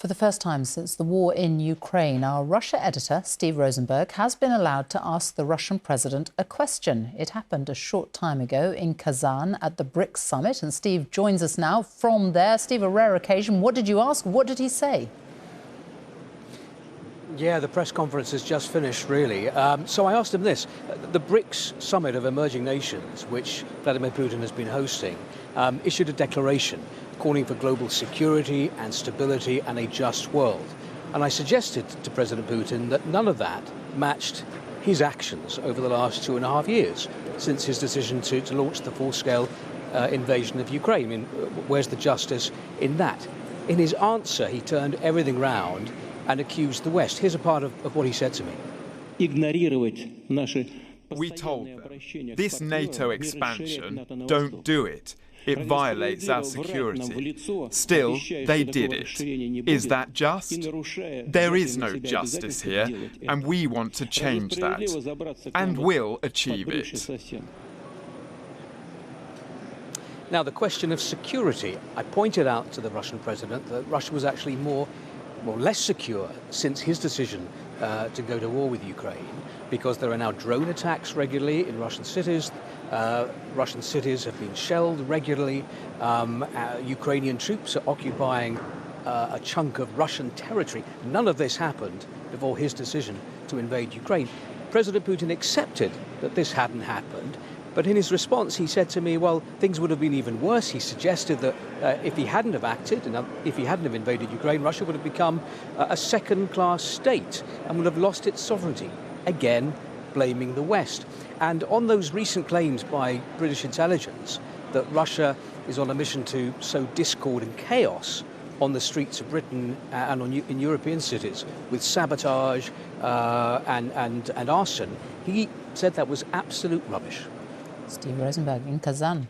For the first time since the war in Ukraine, our Russia editor, Steve Rosenberg, has been allowed to ask the Russian president a question. It happened a short time ago in Kazan at the Brics summit, and Steve joins us now from there. Steve, a rare occasion. What did you ask? What did he say? Yeah, the press conference has just finished, really. So I asked him this. The Brics summit of emerging nations, which Vladimir Putin has been hosting, issued a declaration calling for global security and stability and a just world. And I suggested to President Putin that none of that matched his actions over the last 2.5 years, since his decision to launch the full-scale invasion of Ukraine. I mean, where's the justice in that? In his answer, he turned everything round and accused the West. Here's a part of what he said to me. We told them, this NATO expansion, don't do it. It violates our security. Still, they did it. Is that just? There is no justice here, and we want to change that, and will achieve it. Now, the question of security, I pointed out to the Russian president that Russia was actually less secure since his decision to go to war with Ukraine, because there are now drone attacks regularly in Russian cities. Russian cities have been shelled regularly. Ukrainian troops are occupying a chunk of Russian territory. None of this happened before his decision to invade Ukraine. President Putin accepted that this hadn't happened, but in his response he said to me, well, things would have been even worse. He suggested that if he hadn't have acted, and if he hadn't have invaded Ukraine, Russia would have become a second-class state and would have lost its sovereignty, again blaming the West. And on those recent claims by British intelligence that Russia is on a mission to sow discord and chaos on the streets of Britain and in European cities with sabotage and arson, he said that was absolute rubbish. Steve Rosenberg in Kazan.